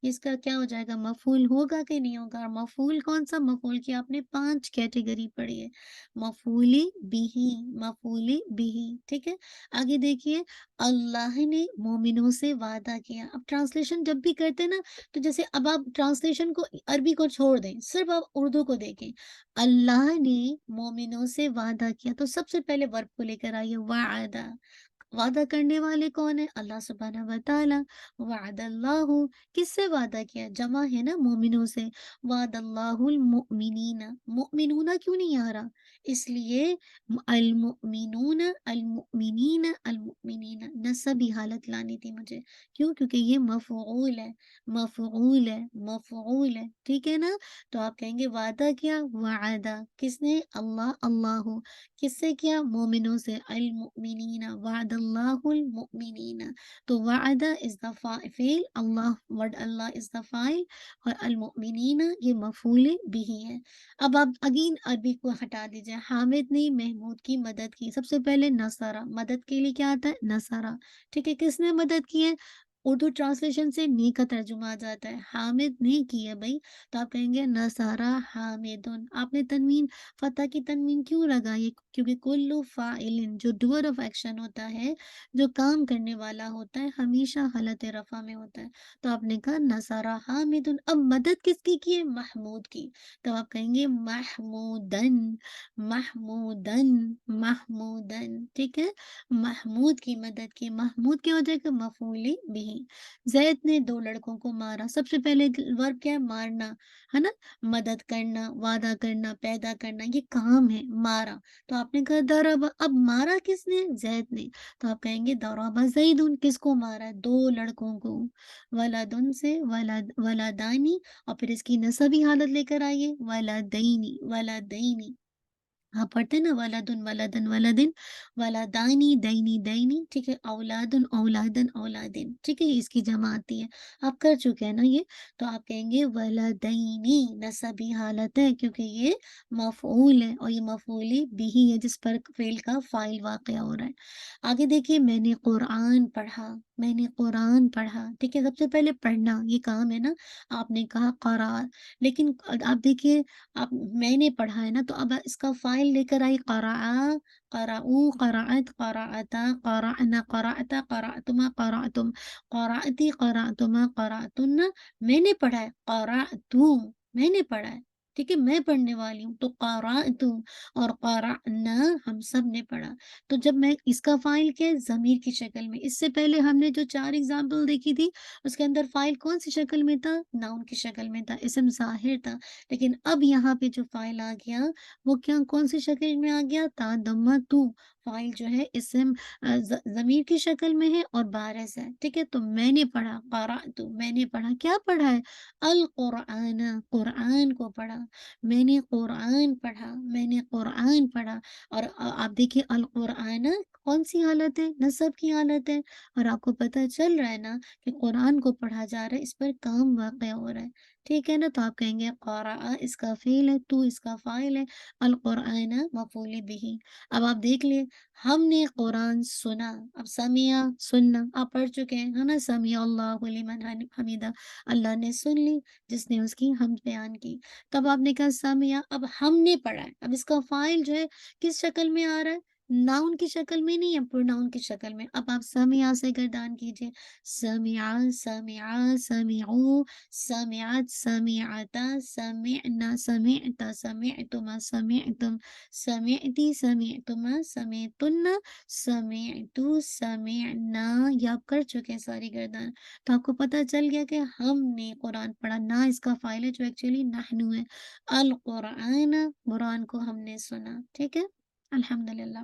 اس کا کیا ہو جائے گا، مفعول ہوگا کہ نہیں ہوگا؟ اور مفعول کون سا؟ مفعول کی آپ نے 5 کیٹیگری پڑھی ہے. مفعول بیہی، مفعول بیہی. ٹھیک ہے، آگے دیکھیے اللہ نے مومنوں سے وعدہ کیا. اب ٹرانسلیشن جب بھی کرتے ہیں نا، تو جیسے اب آپ ٹرانسلیشن کو عربی کو چھوڑ دیں، صرف آپ اردو کو دیکھیں. اللہ نے مومنوں سے وعدہ کیا، تو سب سے پہلے ورب کو لے کر آئیے، وعدہ. وعدہ کرنے والے کون ہیں؟ اللہ سبحانہ و تعالی. وعد اللہ، کس سے وعدہ کیا؟ جمع ہے نا، مومنوں سے. وعد اللہ المؤمنین. مؤمنون کیوں نہیں آ رہا؟ اس لیے المؤمنون، المؤمنین، المؤمنین نصبی حالت لانی تھی مجھے. کیوں؟ کیونکہ یہ مفعول ہے، مفعول ہے، مفعول ہے. ٹھیک ہے نا، تو آپ کہیں گے وعدہ کیا، وعدہ کس نے؟ اللہ، اللہ. کس سے کیا؟ مومنوں سے. المؤمنین، وعد اللہ المؤمنین. تو وعدہ از دا فعل، اللہ ورڈ اللہ از دا فاعل، اور المؤمنین یہ مفعول بھی ہے. اب آپ اگین عربی کو ہٹا دیجئے. حامد نے محمود کی مدد کی. سب سے پہلے نصرہ، مدد کے لیے کیا آتا ہے؟ نصرہ. ٹھیک ہے، کس نے مدد کی ہے؟ اردو ٹرانسلیشن سے نی کا ترجمہ آ جاتا ہے، حامد نے کی ہے بھائی، تو آپ کہیں گے نصرہ حامدن. آپ نے تنوین، فتح کی تنوین کیوں لگائی؟ کیونکہ کلو فاعل، جو ڈوئر آف ایکشن ہوتا ہے، جو کام کرنے والا ہوتا ہے، ہمیشہ حالت رفع میں ہوتا ہے. تو آپ نے کہا نصرہ حامدن. اب مدد کس کی ہے؟ محمود کی. تو آپ کہیں گے محمودن، محمودن، محمودن. ٹھیک ہے، محمود کی مدد کی. محمود کیا ہو جائے گا؟ مفعول بھی. زید نے 2 لڑکوں کو مارا. سب سے پہلے ورب کیا ہے؟ مارنا ہے نا. مدد کرنا، وعدہ کرنا، پیدا کرنا، یہ کام ہے، مارا. تو آپ نے کہا ضرب. اب مارا کس نے؟ زید نے. تو آپ کہیں گے ضرب زیدن. کس کو مارا ہے؟ 2 لڑکوں کو. ولدن سے ولدانی، اور پھر اس کی نسبی حالت لے کر آئیے، ولدینی، ولدینی. آپ پڑھتے ہیں نا، ولدن، ولدن، ولدن، ولدانی، دینی، دینی. ٹھیک ہے، اولادن، اولادن، اولادن. ٹھیک ہے، اس کی جمع آتی ہے، آپ کر چکے ہیں نا یہ. تو آپ کہیں گے ولدینی، نسبی حالت ہے کیونکہ یہ مفعول ہے، اور یہ مفعول بھی ہے جس پر فعل کا فاعل واقع ہو رہا ہے. آگے دیکھیے، میں نے قرآن پڑھا، میں نے قرآن پڑھا. ٹھیک ہے، سب سے پہلے پڑھنا یہ کام ہے نا. آپ نے کہا قرآ، لیکن آپ دیکھیے، آپ میں نے پڑھا ہے نا، تو اب اس کا فائل لے کر آئی، قرآ، قرأو، قرأت، قرأتا، قرأنا، قرأتا، قرأتما، قرأتم، قرأتی، قرأتما، قرأتن. میں نے پڑھا ہے، قرأتو، میں نے پڑھا ہے. ٹھیک ہے، میں پڑھنے والی ہوں، تو قرأت اور قرأنا ہم سب نے پڑھا۔ تو جب میں اس کا فاعل کیا ہے؟ ضمیر کی شکل میں۔ اس سے پہلے ہم نے جو 4 ایگزامپل دیکھی تھی اس کے اندر فاعل کون سی شکل میں تھا؟ ناؤن کی شکل میں تھا، اسم ظاہر تھا۔ لیکن اب یہاں پہ جو فاعل آ گیا وہ کیا کون سی شکل میں آ گیا؟ تا دمہ تو، فاعل جو ہے اسم ضمیر کی شکل میں ہے اور بارز ہے، ٹھیک ہے۔ تو میں نے پڑھا، قرأت، میں نے پڑھا، کیا پڑھا ہے؟ القرآن، قرآن کو پڑھا، میں نے قرآن پڑھا، میں نے قرآن پڑھا۔ اور آپ دیکھیے القرآن کون سی حالت ہے؟ نصب کی حالت ہے، اور آپ کو پتہ چل رہا ہے نا کہ قرآن کو پڑھا جا رہا ہے، اس پر کام واقع ہو رہا ہے، ٹھیک ہے نا۔ تو آپ کہیں گے قرأ اس کا فعل ہے، تو اس کا فاعل ہے، القرآن مفعول به۔ اب آپ دیکھ لیں، ہم نے قرآن سنا، اب سمیا سننا آپ پڑھ چکے ہیں، ہے نا، سمیع اللہ لمن حمیدہ، اللہ نے سن لی جس نے اس کی حمد بیان کی۔ تب آپ نے کہا سمیع، اب ہم نے پڑھا ہے، اب اس کا فاعل جو ہے کس شکل میں آ رہا ہے؟ ناؤن کی شکل میں نہیں ہے، پروناؤن کی شکل میں۔ اب آپ سمیع سے گردان کیجئے، سمع سمع سمعوا سمعت سمعتا سمعنا سمعت سمعتما سمعتم سمعتی سمعتما سمعتن سمعتو سمعنا، یہ آپ کر چکے ہیں ساری گردان۔ تو آپ کو پتہ چل گیا کہ ہم نے قرآن پڑھا، نہ اس کا فاعل ہے جو ایکچولی نحنو ہے، القرآن، قرآن کو ہم نے سنا، ٹھیک ہے، الحمدللہ۔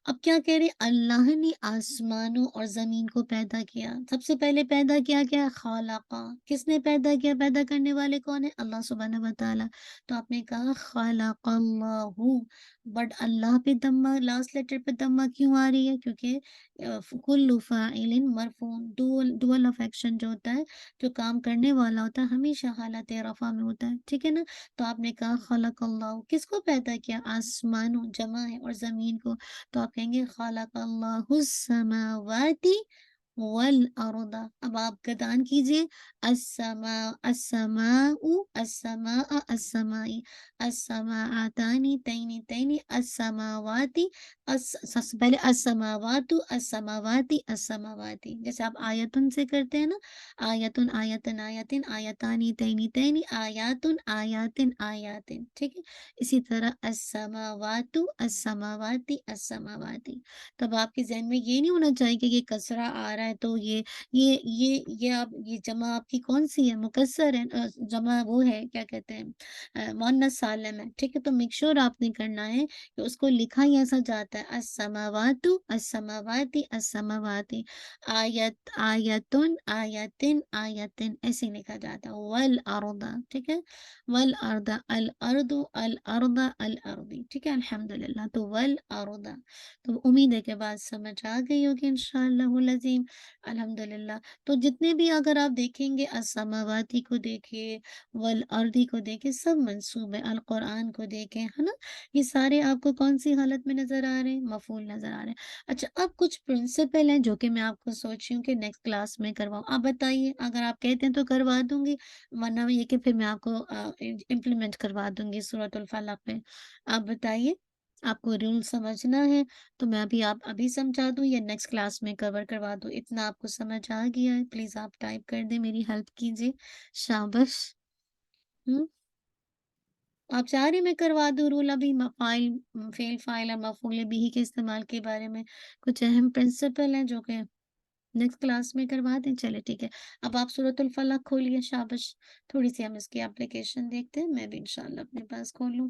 اب کیا کہہ رہے؟ اللہ نے آسمانوں اور زمین کو پیدا کیا۔ سب سے پہلے پیدا کیا خالقا، کس نے پیدا کیا؟ پیدا کرنے والے کون ہے؟ اللہ سبحانہ وتعالی۔ تو آپ نے کہا خالق اللہ، بٹ اللہ پہ دمہ، لاسٹ لیٹر پہ دمہ کیوں آ رہی ہے؟ کیونکہ کل فاعل مرفوع، ڈول آف ایکشن جو ہوتا ہے، جو کام کرنے والا ہوتا ہے، ہمیشہ حالت رفع میں ہوتا ہے، ٹھیک ہے نا۔ تو آپ نے کہا خلق اللہ، کس کو پیدا کیا؟ آسمانوں جمع ہے، اور زمین کو، تو آپ کہیں گے خلق اللہ السماوات والارض۔ اب آپ گردان کیجئے، السماء السماء السماء السمائی السماعتانی تینی تینی السماواتی، سب سے پہلے السماوات السماواتی السماواتی، جیسے آپ آیتن سے کرتے ہیں نا، آیتن آیتن آیتن آیتانی تینی تینی آیاتن آیاتن آیاتن، ٹھیک ہے۔ اسی طرح السماوات السماواتی السماواتی۔ تب آپ کے ذہن میں یہ نہیں ہونا چاہیے کہ یہ کسرہ آ رہا ہے تو یہ آپ یہ جمع آپ کی کون سی ہے؟ مکسر ہے، جمع وہ ہے کیا کہتے ہیں مؤنث سالم ہے، ٹھیک ہے۔ تو میک شور آپ نے کرنا ہے کہ اس کو لکھا ہی ایسا جاتا ہے، السماوات السماواتی السماواتی، آیت آیتن آیتن آیتن، ایسے لکھا جاتا ہے، والارض، ٹھیک ہے، والارض الارض الارض الارض، ٹھیک ہے، الحمدللہ۔ تو والارض، تو امید ہے کہ بات سمجھ آ گئی ہوگی انشاءاللہ العظیم، الحمدللہ۔ تو جتنے بھی اگر آپ دیکھیں گے، السماواتی کو دیکھیں، والارضی کو دیکھیں، سب منصوب ہے، القرآن کو دیکھیں، ہے نا، یہ سارے آپ کو کون سی حالت میں نظر آ رہے ہیں؟ مفعول نظر آ رہے ہیں۔ اچھا، اب کچھ پرنسپل ہیں جو کہ میں آپ کو سوچ رہی ہوں کہ نیکسٹ کلاس میں کرواؤں، آپ بتائیے، اگر آپ کہتے ہیں تو کروا دوں گی، ورنہ یہ کہ پھر میں آپ کو امپلیمنٹ کروا دوں گی سورۃ الفلق پہ۔ آپ بتائیے، آپ کو رول سمجھنا ہے تو میں آپ ابھی سمجھا دوں یا نیکسٹ کلاس میں کور کروا دوں؟ اتنا آپ کو سمجھ آ گیا ہے؟ پلیز آپ ٹائپ کر دیں، میری ہیلپ کیجیے، شابش۔ آپ چاہ رہے میں کروا دوں رول ابھی؟ فائل، فعل فاعل اور مفعول بھی کے استعمال کے بارے میں کچھ اہم پرنسپل ہیں جو کہ نیکسٹ کلاس میں کروا دیں؟ چلے ٹھیک ہے، اب آپ سورۃ الفلق کھولیے، شابش۔ تھوڑی سی ہم اس کی اپلیکیشن دیکھتے ہیں، میں بھی انشاءاللہ اپنے پاس کھولوں،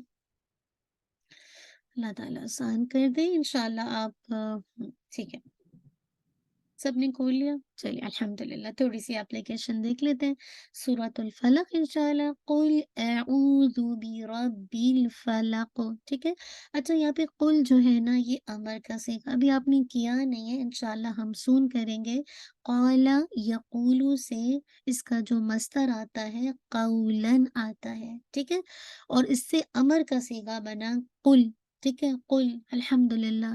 اللہ تعالیٰ آسان کر دے انشاءاللہ۔ آپ ٹھیک ہے، سب نے کھول لیا؟ چلیے الحمدللہ، تھوڑی سی اپلیکیشن دیکھ لیتے ہیں، سورۃ الفلق انشاءاللہ، قل اعوذ برب الفلق، ٹھیک ہے۔ اچھا، یہاں پہ قل جو ہے نا، یہ امر کا صیغہ ابھی آپ نے کیا نہیں ہے، انشاءاللہ ہم سون کریں گے۔ قال یقول سے اس کا جو مصدر آتا ہے قولن آتا ہے، ٹھیک ہے، اور اس سے امر کا صیغہ بنا قل، ٹھیک ہے، قل، الحمدللہ۔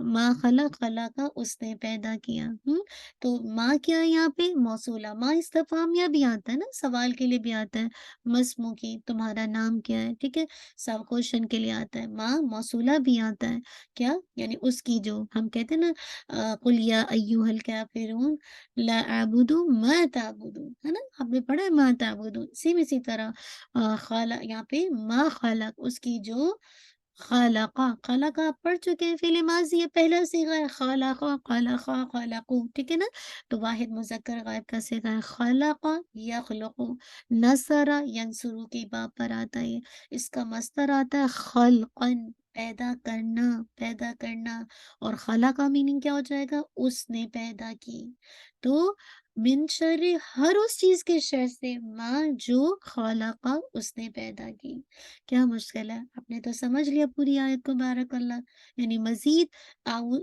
ما خلق خلقہ اس نے پیدا کیا۔ تو ما کیا ہے یہاں پہ موصولہ، ما استفہامیہ بھی آتا ہے نا، سوال کے لیے بھی آتا ہے، مسمو کی تمہارا نام کیا ہے، ٹھیک ہے، سب کوشچن کے لیے آتا ہے، ما موصولہ بھی آتا ہے، کیا یعنی اس کی جو ہم کہتے ہیں نا قل یا ایھا الکافرون لا اعبد ما تعبدون، ہے نا، آپ نے پڑھا ہے ما تعبدون، سیم اسی طرح خالق یہاں پہ ما خلق اس کی جو خلقہ، خلقہ آپ پڑھ چکے ہیں، فعل ماضی ہے، پہلا صیغہ ہے، خلقہ خلقہ خلقو، ٹھیک ہے نا، تو واحد مذکر غائب کا صیغہ ہے، خلقہ یخلقو، نصرہ ینصرو کی باب پر آتا ہے، اس کا مصدر آتا ہے خلقن، پیدا کرنا، پیدا کرنا، اور خلقہ میننگ کیا ہو جائے گا، اس نے پیدا کی، تو من شر ہر اس چیز کے شر سے، ماں جو خلقہ اس نے پیدا کی، کیا مشکل ہے، آپ نے تو سمجھ لیا پوری آیت کو، بارک اللہ، یعنی مزید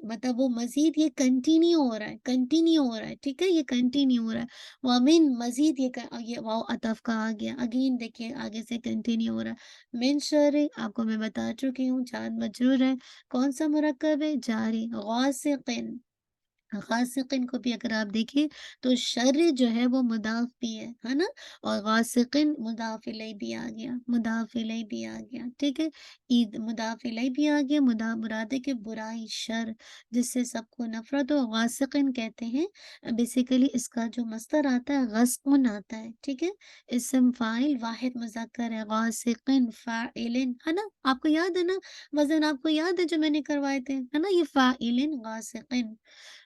مطلب وہ مزید یہ کنٹینیو ہو رہا ہے، کنٹینیو ہو رہا ہے، ٹھیک ہے، یہ کنٹینیو ہو رہا ہے، وَمِن مزید یہ واو عطف کا آ گیا، اگین دیکھیں آگے سے کنٹینیو ہو رہا ہے، من شر آپ کو میں بتا چکی ہوں، جان مجرور ہے، کون سا مرکب ہے، جاری، غاسقن، غاسقن کو بھی اگر آپ دیکھیں تو شر جو ہے وہ مضاف بھی ہے نا، اور غاسقن مضاف الیہ بھی آ گیا، مضاف الیہ بھی آ گیا، ٹھیک ہے، عید مضاف الیہ بھی آ گیا، مراد ہے کہ برائی، شر جس سے سب کو نفرت ہو، غاسقن کہتے ہیں، بیسیکلی اس کا جو مصدر آتا ہے غسقن آتا ہے، ٹھیک ہے، اسم فاعل واحد مذکر ہے، غاسقن فاعلن، ہے نا، آپ کو یاد ہے نا، وزن آپ کو یاد ہے جو میں نے کروائے تھے، ہے نا، یہ فاعلن غاسقن،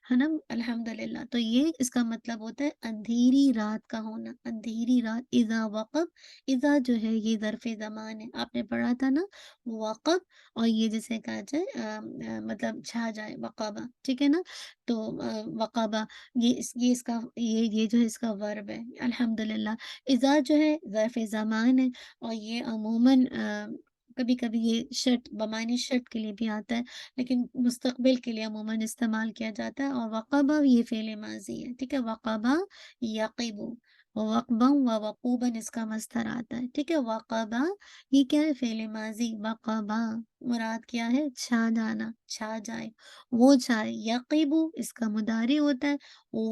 ہے نا، الحمدللہ، تو یہ اس کا مطلب ہوتا ہے اندھیری رات کا ہونا، اندھیری رات، اذا وقب، اذا جو ہے یہ ظرف زمان ہے، آپ نے پڑھا تھا نا، وقب، اور یہ جیسے کہا جائے مطلب چھا جائے، وقابہ، ٹھیک ہے نا، تو وقابہ، یہ اس کا یہ جو ہے اس کا ورب ہے، الحمدللہ، اذا جو ہے ظرف زمان ہے، اور یہ عموماً کبھی کبھی یہ شرط بمعنی شرط کے لیے بھی آتا ہے، لیکن مستقبل کے لیے عموماً استعمال کیا جاتا ہے، اور وقبہ یہ فعل ماضی ہے، ٹھیک ہے، وقبہ یقبو، وقبا و وقوباً اس کا مصدر آتا ہے، ٹھیک ہے، وقبہ یہ کیا ہے، فعل ماضی، وقبہ مراد کیا ہے، چھا جانا، چھا جائے، وہ چھائے، یقبو اس کا مضارع ہوتا ہے،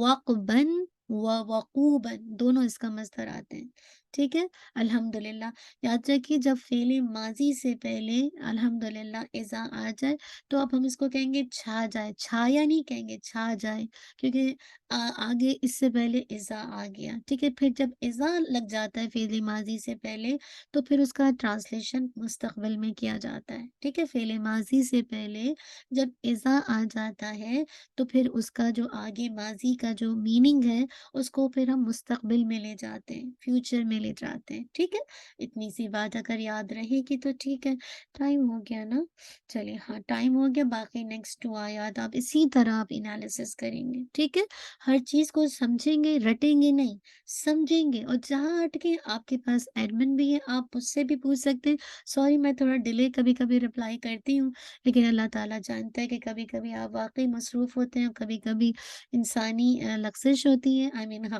وقباً و وقوباً دونوں اس کا مصدر آتے ہیں، ٹھیک ہے، الحمدللہ، یاد رکھیے جب فعل ماضی سے پہلے الحمدللہ اذا آ جائے تو اب ہم اس کو کہیں گے چھا جائے، چھایا نہیں کہیں گے، چھا جائے، کیونکہ آگے اس سے پہلے اذا آ گیا، ٹھیک ہے، پھر جب اذا لگ جاتا ہے فعل ماضی سے پہلے تو پھر اس کا ٹرانسلیشن مستقبل میں کیا جاتا ہے، ٹھیک ہے، فعل ماضی سے پہلے جب اذا آ جاتا ہے تو پھر اس کا جو آگے ماضی کا جو میننگ ہے اس کو پھر ہم مستقبل میں لے جاتے ہیں، فیوچر میں لے جاتے ہیں، ٹھیک ہے، اتنی سی بات اگر یاد رہے گی تو ٹھیک ہے، ٹائم ہو گیا نا، چلیے ہاں ٹائم ہو گیا، باقی نیکسٹ 2 آیات آپ اسی طرح آپ انالیسس کریں گے، ٹھیک ہے، ہر چیز کو سمجھیں گے، رٹیں گے نہیں، سمجھیں گے، اور جہاں اٹکے آپ کے پاس ایڈمن بھی ہے، آپ مجھ سے بھی پوچھ سکتے ہیں، سوری میں تھوڑا ڈیلے کبھی کبھی رپلائی کرتی ہوں، لیکن اللہ تعالیٰ جانتا ہے کہ کبھی کبھی آپ واقعی مصروف ہوتے ہیں، کبھی کبھی انسانی لغزش ہوتی ہے،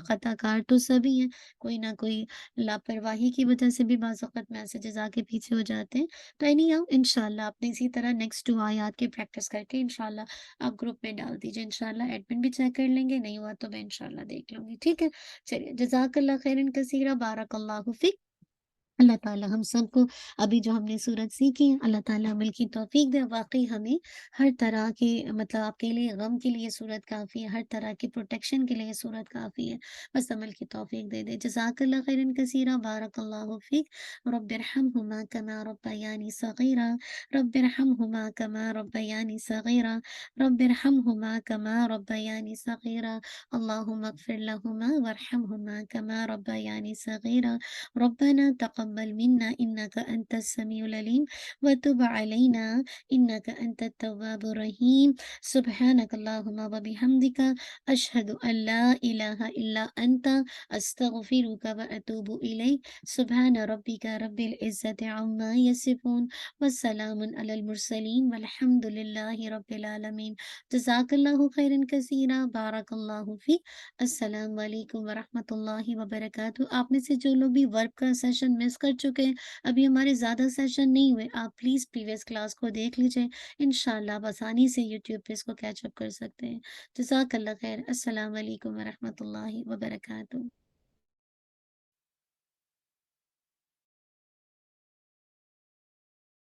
خطا کار تو سبھی ہیں، کوئی نہ کوئی لاپرواہی کی وجہ سے بھی بعض اوقات میسیجز آ کے پیچھے ہو جاتے ہیں، تو اینی ہاؤ انشاءاللہ آپ نے اسی طرح نیکسٹ 2 آیات کی پریکٹس کر کے انشاءاللہ آپ گروپ میں ڈال دیجیے، انشاءاللہ ایڈمن بھی چیک کر لیں گے، نہیں ہوا تو میں انشاءاللہ دیکھ لوں گی، ٹھیک ہے، چلیے جزاک اللہ خیرن کثیرہ، بارک اللہ فیک، اللہ تعالیٰ ہم سب کو ابھی جو ہم نے صورت سیکھی ہے اللہ تعالیٰ عمل کی توفیق دے، واقعی ہمیں ہر طرح کی مطلب آپ کے لیے غم کے لیے صورت کافی ہے، ہر طرح کی پروٹیکشن کے لیے صورت کافی ہے، بس عمل کی توفیق دے دے، جزاک اللہ خیرن کثیرہ، بارک اللہ فیک، رب ارحمہما کما ربیانی صغیرا، رب ارحمہما کما ربیانی صغیرا، رب ارحمہما کما ربیانی صغیرا، اللہم اغفر لہما وارحمہما کما ربیانی صغیرا، ربنا تقبل منا إنك أنت السميع العليم وتب علينا إنك أنت التواب الرحيم، سبحانك اللهم وبحمدك أشهد أن لا إله إلا أنت أستغفرك وأتوب إليك، سبحان ربك رب العزة عما يصفون والسلام على المرسلين والحمد لله رب العالمين، جزاک اللہ خیرا کثیرا، بارک اللہ فیک، السلام علیکم ورحمۃ اللہ وبرکاتہ، آپ میں سے جو لوگ بھی ورک کا سیشن مس مس کر چکے ہیں، ابھی ہمارے زیادہ سیشن نہیں ہوئے، آپ پلیز پریویس کلاس کو دیکھ لیجیے، انشاءاللہ آپ آسانی سے یوٹیوب پہ اس کو کیچ اپ کر سکتے ہیں۔ جزاک اللہ خیر۔ السلام علیکم ورحمۃ اللہ وبرکاتہ۔